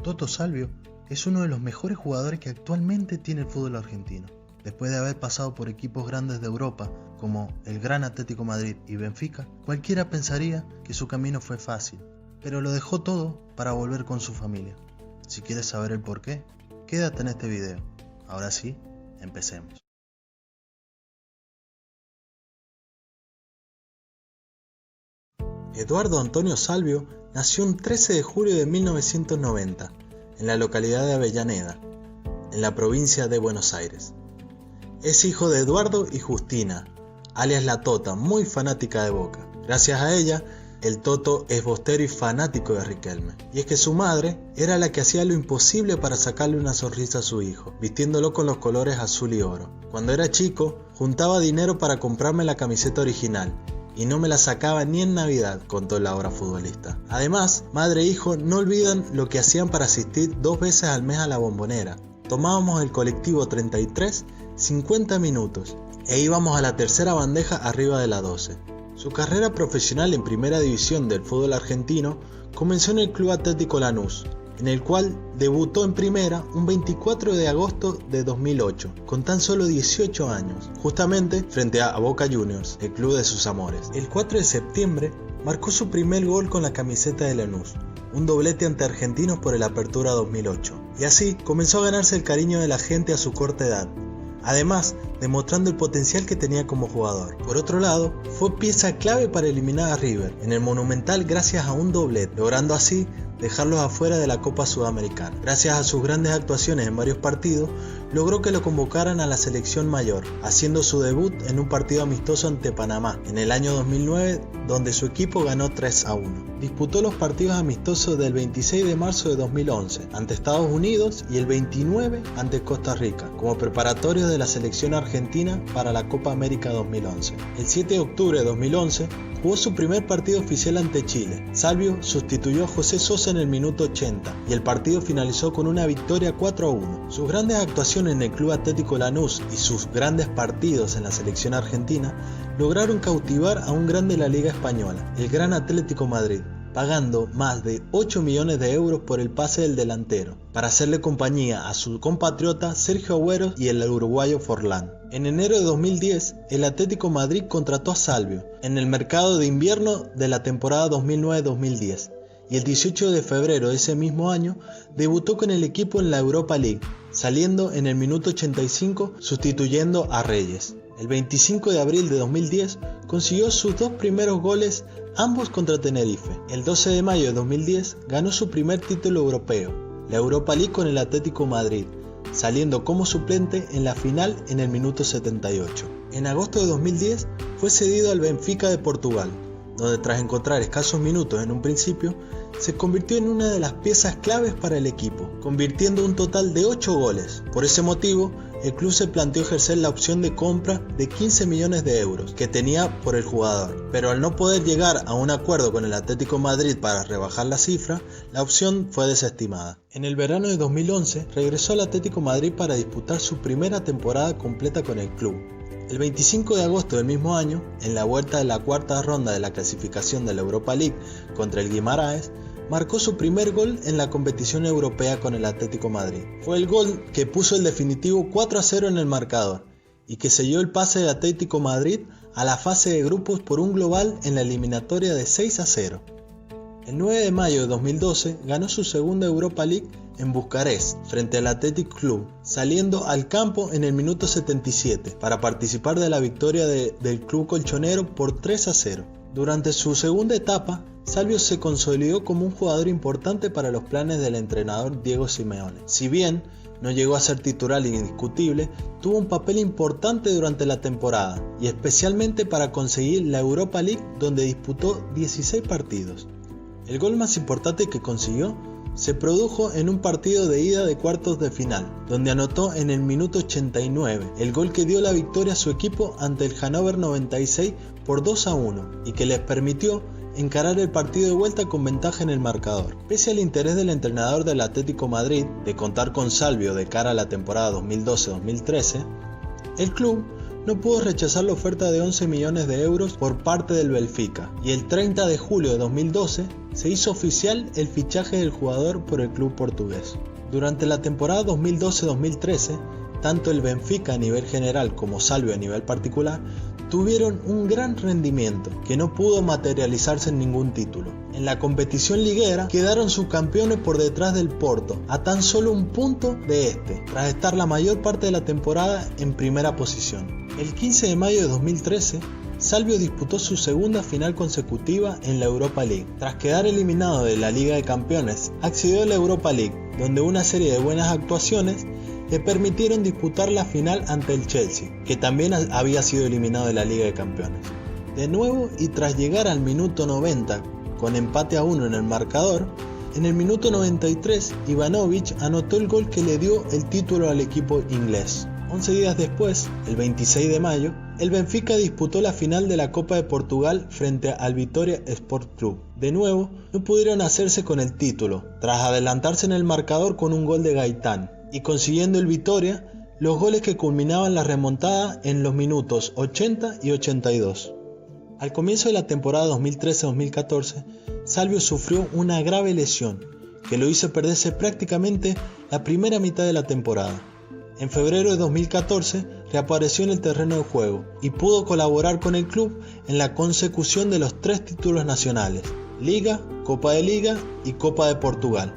Toto Salvio es uno de los mejores jugadores que actualmente tiene el fútbol argentino. Después de haber pasado por equipos grandes de Europa como el Gran Atlético Madrid y Benfica, cualquiera pensaría que su camino fue fácil, pero lo dejó todo para volver con su familia. Si quieres saber el porqué, quédate en este video. Ahora sí, empecemos. Eduardo Antonio Salvio nació un 13 de julio de 1990 en la localidad de Avellaneda, en la provincia de Buenos Aires. Es hijo de Eduardo y Justina, alias La Tota, muy fanática de Boca. Gracias a ella, el Toto es bostero y fanático de Riquelme. Y es que su madre era la que hacía lo imposible para sacarle una sonrisa a su hijo, vistiéndolo con los colores azul y oro. Cuando era chico, juntaba dinero para comprarme la camiseta original, y no me la sacaba ni en Navidad, contó el ahora futbolista. Además, madre e hijo no olvidan lo que hacían para asistir 2 veces al mes a la Bombonera. Tomábamos el colectivo 33, 50 minutos, e íbamos a la tercera bandeja arriba de la 12. Su carrera profesional en primera división del fútbol argentino comenzó en el Club Atlético Lanús, en el cual debutó en primera un 24 de agosto de 2008, con tan solo 18 años, justamente frente a Boca Juniors, el club de sus amores. El 4 de septiembre marcó su primer gol con la camiseta de Lanús, un doblete ante Argentinos por el Apertura 2008, y así comenzó a ganarse el cariño de la gente a su corta edad, además demostrando el potencial que tenía como jugador. Por otro lado, fue pieza clave para eliminar a River en el Monumental gracias a un doblete, logrando así dejarlos afuera de la Copa Sudamericana. Gracias a sus grandes actuaciones en varios partidos, logró que lo convocaran a la selección mayor, haciendo su debut en un partido amistoso ante Panamá en el año 2009, donde su equipo ganó 3-1. Disputó los partidos amistosos del 26 de marzo de 2011 ante Estados Unidos y el 29 ante Costa Rica, como preparatorios de la selección argentina para la Copa América 2011. El 7 de octubre de 2011 jugó su primer partido oficial ante Chile. Salvio sustituyó a José Sosa en el minuto 80 y el partido finalizó con una victoria 4-1. Sus grandes actuaciones en el Club Atlético Lanús y sus grandes partidos en la selección argentina lograron cautivar a un grande de la Liga Española, el Gran Atlético Madrid, pagando más de 8 millones de euros por el pase del delantero, para hacerle compañía a su compatriota Sergio Agüero y el uruguayo Forlán. En enero de 2010, el Atlético Madrid contrató a Salvio en el mercado de invierno de la temporada 2009-2010 y el 18 de febrero de ese mismo año debutó con el equipo en la Europa League, saliendo en el minuto 85 sustituyendo a Reyes. El 25 de abril de 2010 consiguió sus 2 primeros goles, ambos contra Tenerife. El 12 de mayo de 2010 ganó su primer título europeo, la Europa League con el Atlético Madrid, saliendo como suplente en la final en el minuto 78. En agosto de 2010 fue cedido al Benfica de Portugal, donde tras encontrar escasos minutos en un principio, se convirtió en una de las piezas claves para el equipo, convirtiendo un total de 8 goles. Por ese motivo, el club se planteó ejercer la opción de compra de 15 millones de euros que tenía por el jugador, pero al no poder llegar a un acuerdo con el Atlético Madrid para rebajar la cifra, la opción fue desestimada. En el verano de 2011 regresó al Atlético Madrid para disputar su primera temporada completa con el club. El 25 de agosto del mismo año, en la vuelta de la cuarta ronda de la clasificación de la Europa League contra el Guimaraes, marcó su primer gol en la competición europea con el Atlético Madrid. Fue el gol que puso el definitivo 4-0 en el marcador y que selló el pase del Atlético Madrid a la fase de grupos por un global en la eliminatoria de 6-0. El 9 de mayo de 2012 ganó su segunda Europa League en Bucarest frente al Athletic Club, saliendo al campo en el minuto 77 para participar de la victoria del club colchonero por 3-0. Durante su segunda etapa, Salvio se consolidó como un jugador importante para los planes del entrenador Diego Simeone. Si bien no llegó a ser titular indiscutible, tuvo un papel importante durante la temporada y especialmente para conseguir la Europa League, donde disputó 16 partidos. El gol más importante que consiguió se produjo en un partido de ida de cuartos de final, donde anotó en el minuto 89 el gol que dio la victoria a su equipo ante el Hannover 96 por 2-1 y que les permitió encarar el partido de vuelta con ventaja en el marcador. Pese al interés del entrenador del Atlético Madrid de contar con Salvio de cara a la temporada 2012-2013, el club no pudo rechazar la oferta de 11 millones de euros por parte del Benfica, y el 30 de julio de 2012 se hizo oficial el fichaje del jugador por el club portugués. Durante la temporada 2012-2013, tanto el Benfica a nivel general como Salvio a nivel particular tuvieron un gran rendimiento que no pudo materializarse en ningún título. En la competición liguera quedaron subcampeones por detrás del Porto, a tan solo un punto de este, tras estar la mayor parte de la temporada en primera posición. El 15 de mayo de 2013, Salvio disputó su segunda final consecutiva en la Europa League. Tras quedar eliminado de la Liga de Campeones, accedió a la Europa League, donde una serie de buenas actuaciones le permitieron disputar la final ante el Chelsea, que también había sido eliminado de la Liga de Campeones. De nuevo, y tras llegar al minuto 90 con empate a 1 en el marcador, en el minuto 93 Ivanovic anotó el gol que le dio el título al equipo inglés. 11 días después, el 26 de mayo, el Benfica disputó la final de la Copa de Portugal frente al Vitória Sport Club. De nuevo, no pudieron hacerse con el título, tras adelantarse en el marcador con un gol de Gaitán, y consiguiendo el Vitória los goles que culminaban la remontada en los minutos 80 y 82. Al comienzo de la temporada 2013-2014, Salvio sufrió una grave lesión que lo hizo perderse prácticamente la primera mitad de la temporada. En febrero de 2014 reapareció en el terreno de juego y pudo colaborar con el club en la consecución de los 3 títulos nacionales: Liga, Copa de Liga y Copa de Portugal.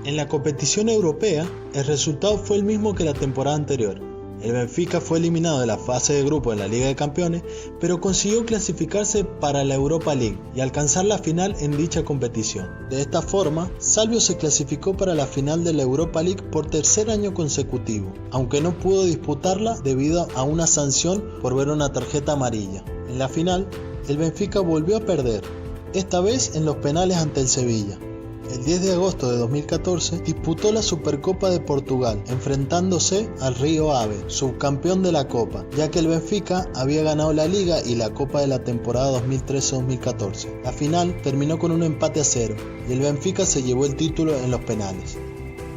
En la competición europea, el resultado fue el mismo que la temporada anterior. El Benfica fue eliminado de la fase de grupo en la Liga de Campeones, pero consiguió clasificarse para la Europa League y alcanzar la final en dicha competición. De esta forma, Salvio se clasificó para la final de la Europa League por tercer año consecutivo, aunque no pudo disputarla debido a una sanción por ver una tarjeta amarilla. En la final, el Benfica volvió a perder, esta vez en los penales ante el Sevilla. El 10 de agosto de 2014 disputó la Supercopa de Portugal, enfrentándose al Rio Ave, subcampeón de la Copa, ya que el Benfica había ganado la Liga y la Copa de la temporada 2013-2014. La final terminó con un empate a 0 y el Benfica se llevó el título en los penales.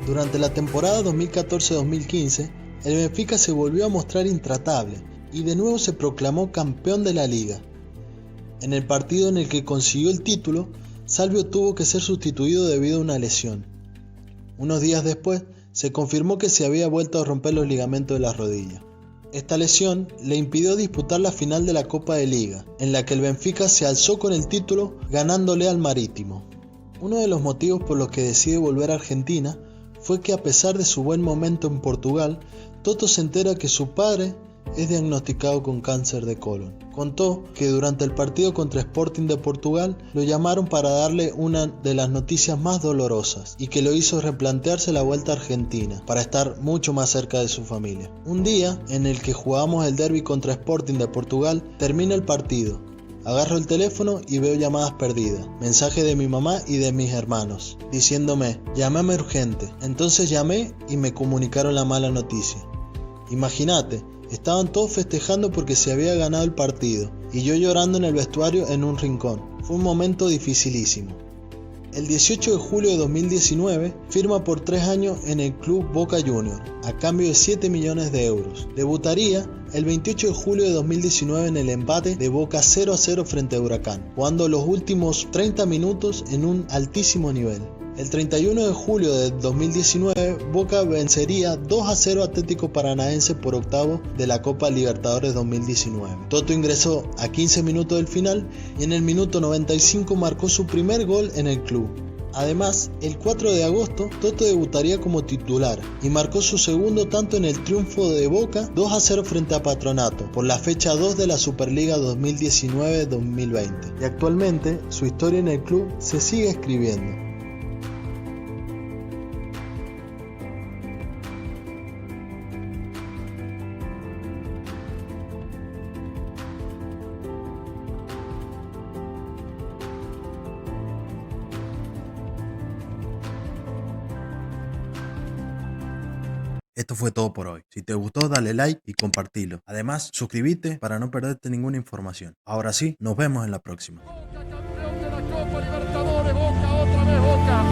Durante la temporada 2014-2015, el Benfica se volvió a mostrar intratable y de nuevo se proclamó campeón de la Liga. En el partido en el que consiguió el título, Salvio tuvo que ser sustituido debido a una lesión. Unos días después, se confirmó que se había vuelto a romper los ligamentos de la rodilla. Esta lesión le impidió disputar la final de la Copa de Liga, en la que el Benfica se alzó con el título ganándole al Marítimo. Uno de los motivos por los que decide volver a Argentina fue que, a pesar de su buen momento en Portugal, Toto se entera que su padre es diagnosticado con cáncer de colon. Contó que durante el partido contra Sporting de Portugal lo llamaron para darle una de las noticias más dolorosas y que lo hizo replantearse la vuelta a Argentina para estar mucho más cerca de su familia. Un día en el que jugamos el derbi contra Sporting de Portugal, termina el partido. Agarro el teléfono y veo llamadas perdidas, mensajes de mi mamá y de mis hermanos, diciéndome: llámame urgente. Entonces llamé y me comunicaron la mala noticia. Imagínate, estaban todos festejando porque se había ganado el partido y yo llorando en el vestuario en un rincón. Fue un momento dificilísimo. El 18 de julio de 2019 firma por 3 años en el club Boca Juniors a cambio de 7 millones de euros. Debutaría el 28 de julio de 2019 en el empate de Boca 0-0 frente a Huracán, jugando los últimos 30 minutos en un altísimo nivel. El 31 de julio de 2019, Boca vencería 2-0 a Atlético Paranaense por octavo de la Copa Libertadores 2019. Toto ingresó a 15 minutos del final y en el minuto 95 marcó su primer gol en el club. Además, el 4 de agosto, Toto debutaría como titular y marcó su segundo tanto en el triunfo de Boca 2-0 frente a Patronato por la fecha 2 de la Superliga 2019-2020. Y actualmente, su historia en el club se sigue escribiendo. Esto fue todo por hoy. Si te gustó, dale like y compartilo. Además, suscríbete para no perderte ninguna información. Ahora sí, nos vemos en la próxima. Boca, campeón de la Copa Libertadores, Boca,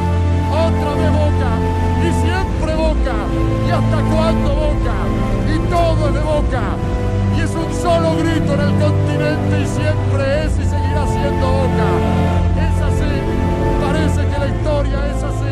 otra vez Boca, y siempre Boca, y hasta cuándo Boca, y todo es de Boca. y es un solo grito en el continente y siempre es y seguirá siendo Boca. Es así, parece que la historia es así.